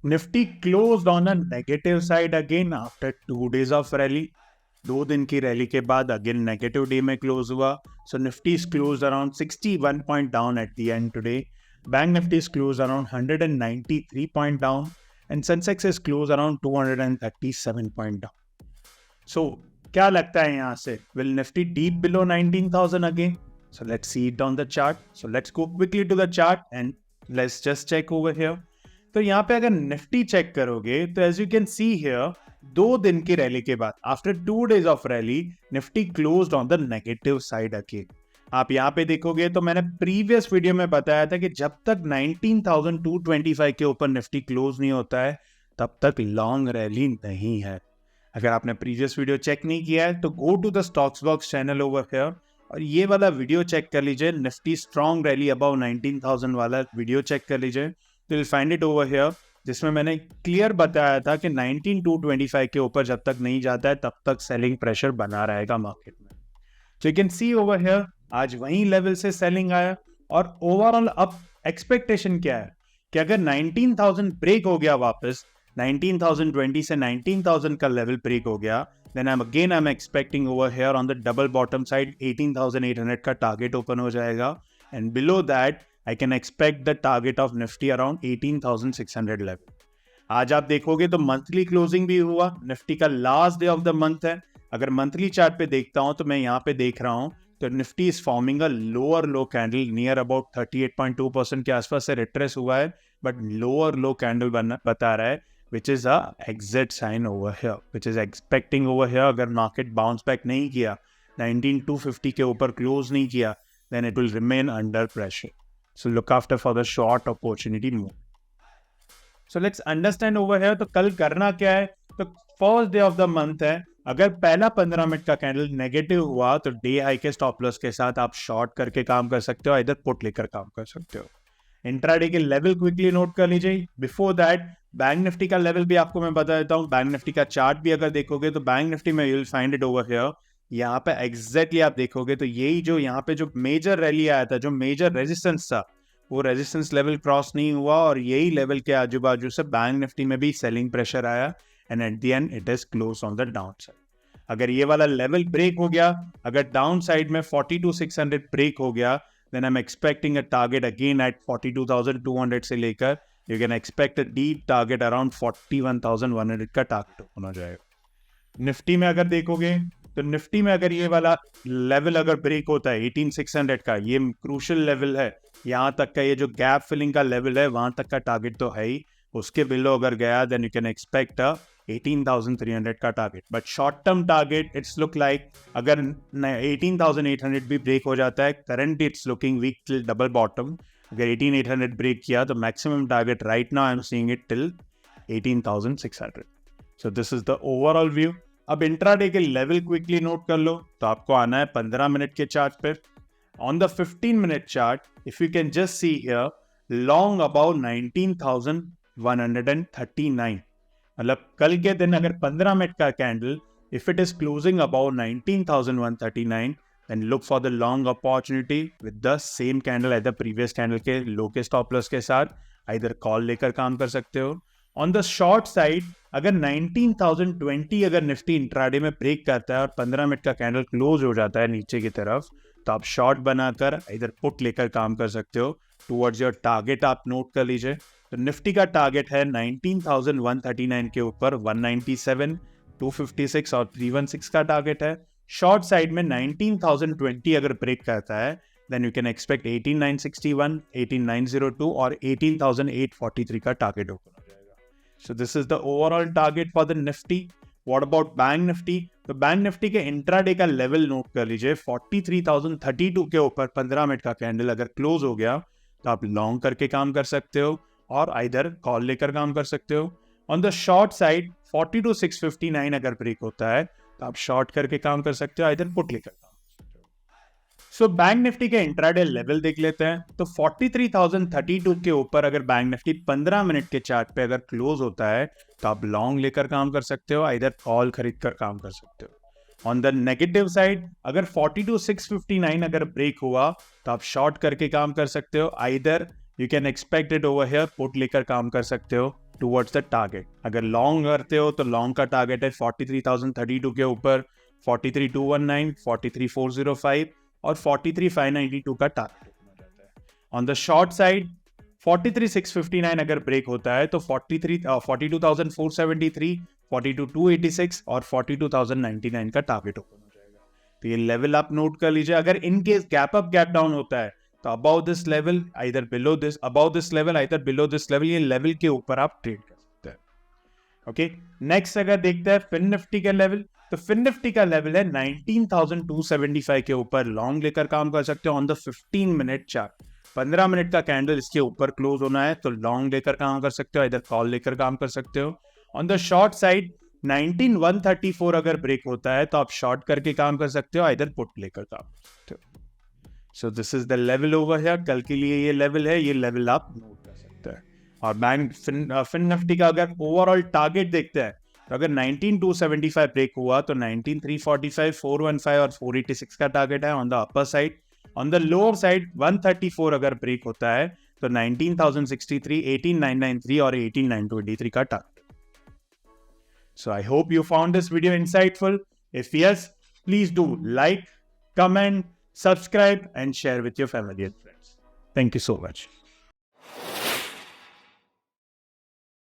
Nifty closed on a negative side again after 2 days of rally. 2 दिन की rally के बाद अगेन नेगेटिव डे में क्लोज हुआ. So Nifty is close around 61 point down at the end today. Bank Nifty is close around 193 point down and Sensex is close around 237 point down. So क्या लगता है यहाँ से? Will Nifty deep below 19,000 again? So let's see it on the chart. So let's go quickly to the chart and let's just check over here. तो यहाँ पे अगर Nifty check करोगे तो as you can see here 2 दिन की rally के बाद after 2 days of rally Nifty closed on the negative side again. आप यहाँ पे देखोगे तो मैंने प्रीवियस वीडियो में बताया था कि जब तक 19,225 के ऊपर निफ्टी क्लोज नहीं होता है तब तक लॉन्ग रैली नहीं है. अगर आपने प्रीवियस वीडियो चेक नहीं किया है तो go to the stocks box channel over here और ये वाला वीडियो चेक कर लीजिए. निफ्टी स्ट्रॉन्ग रैली अबव 19,000 वाला वीडियो चेक कर लीजिए. तो will find it over here जिसमें मैंने क्लियर बताया था कि 19,225 के ऊपर जब तक नहीं जाता है तब तक सेलिंग प्रेशर बना रहेगा मार्केट में. So you can C over here आज वही लेवल से सेलिंग आया और ओवरऑल अब एक्सपेक्टेशन क्या है कि अगर 19,000 ब्रेक हो गया वापस 19,020 से 19,000 का लेवल ब्रेक हो गया then I'm expecting over here on the double bottom side 18,800 का टारगेट ओपन हो जाएगा and below that I can expect the target of Nifty around 18,600 level. आज आप देखोगे तो मंथली क्लोजिंग भी हुआ. निफ्टी का last day of the month है. अगर मंथली चार्ट पे देखता हूं तो मैं यहाँ पे देख रहा हूं तो Nifty is forming a lower low candle near about 38.2% के आसपास से रिट्रेस हुआ है बट लोअर लो कैंडल बता रहा है which is a exit sign over here, which is expecting over here अगर market bounce back नहीं किया 19,250 के ऊपर close नहीं किया then it will remain under pressure. So look after for the short opportunity move. So let's understand over here तो कल करना क्या है. तो first day of the month है. अगर पहला 15 मिनट का कैंडल नेगेटिव हुआ तो डे हाई के स्टॉप लॉस के साथ आप शॉर्ट करके काम कर सकते हो इधर पुट लेकर काम कर सकते हो. इंट्राडे के लेवल क्विकली नोट कर लीजिए. बिफोर दैट बैंक निफ्टी का लेवल भी आपको मैं बता देता हूँ. बैंक निफ्टी का चार्ट भी अगर देखोगे तो बैंक निफ्टी में you will find it over here. यहाँ पे एग्जैक्टली आप देखोगे तो यही जो यहाँ पे जो मेजर रैली आया था जो मेजर रेजिस्टेंस था वो रेजिस्टेंस लेवल क्रॉस नहीं हुआ और यही लेवल के आजू बाजू से बैंक निफ्टी में भी सेलिंग प्रेशर आया and eight the and it is close on the down side. अगर ये वाला लेवल ब्रेक हो गया अगर डाउन साइड में 42,600 ब्रेक हो गया then I'm expecting a target again at 42,200 से लेकर you can expect a deep target around 41,100 का टारगेट ओपन हो जाएगा. निफ्टी में अगर देखोगे तो निफ्टी में अगर ये वाला लेवल अगर ब्रेक होता है 18,600 का ये क्रूशियल लेवल है. यहाँ तक का ये जो गैप फिलिंग का लेवल है वहां तक का टारगेट तो है ही. उसके बिलो अगर गया then you can expect a 18,300 का target. But short term target it's look like अगर 18,800 भी ब्रेक हो जाता है current it's looking weak till double bottom. अगर 18,800 ब्रेक किया तो maximum target right now I am seeing it till 18,600. So this is the overall view. अब intraday के लेवल क्विकली नोट कर लो तो आपको आना है 15 मिनट के चार्ट पे. On the 15 minute chart if you can just see here long about 19,139. मतलब कल के दिन अगर 15 मिनट का candle if it is closing about 19,139 then look for the long opportunity with the same candle at the previous candle के low के stop loss के साथ इधर कॉल लेकर काम कर सकते हो. ऑन द शॉर्ट साइड अगर 19,020 अगर निफ्टी इंट्राडे में ब्रेक करता है और 15 मिनट का कैंडल क्लोज हो जाता है नीचे की तरफ तो आप शॉर्ट बनाकर इधर पुट लेकर काम कर सकते हो. टुवर्ड्स योर टारगेट आप नोट कर लीजिए. तो निफ्टी का टारगेट है 19,139 के ऊपर 197, 256 और 316 का टारगेट है. शॉर्ट साइड में 19,020 अगर ब्रेक करता है then you can expect 18,961, 18,902 और 18,843 का टारगेट ओपन हो जाएगा. So this is the overall target for the Nifty. What about Bank Nifty? तो बैंक निफ्टी के इंट्राडे का लेवल नोट कर लीजिए 43,032 के ऊपर 15 मिनट का कैंडल अगर क्लोज हो गया तो आप लॉन्ग करके काम कर सकते हो और इधर कॉल लेकर काम कर सकते हो. ऑन द शॉर्ट साइड 42,659 अगर ब्रेक होता है तो आप शॉर्ट करके काम कर सकते हो इधर पुट लेकर काम कर सकते हो. सो बैंक निफ्टी के इंट्राडे लेवल देख लेते हैं. तो 43,032 के ऊपर अगर बैंक निफ्टी 15 मिनट के चार्ट पे अगर क्लोज होता है तो आप लॉन्ग लेकर काम कर सकते हो इधर कॉल खरीद कर काम कर सकते हो. ऑन द नेगेटिव साइड अगर 42,659 अगर ब्रेक हुआ तो आप शॉर्ट करके काम कर सकते हो इधर you can expect it over here put लेकर काम कर सकते हो टुवर्ड्स द टारगेट। अगर लॉन्ग करते हो तो लॉन्ग का टारगेट है 43,032 के ऊपर, 43,219, 43,405 और 43,592 का टारगेट रहता है। ऑन द शॉर्ट साइड 43,659 अगर ब्रेक होता है तो 42,473, 42,286 और 42,099 का टारगेट ओपन हो जाएगा। तो ये लेवल आप नोट कर लीजिए। अगर in case gap up gap down होता है तो about this level either below this, about this level either below this level, ये लेवल के ऊपर आप ट्रेड कर सकते हैं। ओके, नेक्स्ट अगर देखते हैं फिन निफ्टी का लेवल, तो फिन निफ्टी का लेवल है 19,275 के ऊपर लॉन्ग लेकर काम कर सकते हो on the 15 minute chart. 15 minute का कैंडल इसके ऊपर क्लोज होना है तो लॉन्ग लेकर काम कर सकते हो, इधर कॉल लेकर काम कर सकते हो। ऑन द शॉर्ट साइड 19,134 अगर ब्रेक होता है तो आप शॉर्ट करके काम कर सकते हो, इधर पुट लेकर काम कर सकते हो। सो this is the level over here. कल के लिए ये लेवल है, ये लेवल आप नोट कर सकते हैं। और बैंक फिन निफ्टी का अगर ओवरऑल टारगेट देखते हैं तो अगर 19,275 ब्रेक हुआ तो 19,345, 415 और 486 का टारगेट है on the upper side. On the lower side 134 अगर ब्रेक होता है तो 19,063, 18,993 और 18,923 का target. So I hope you found this video insightful. If yes, please do like, comment, subscribe and share with your family and friends. Thank you so much.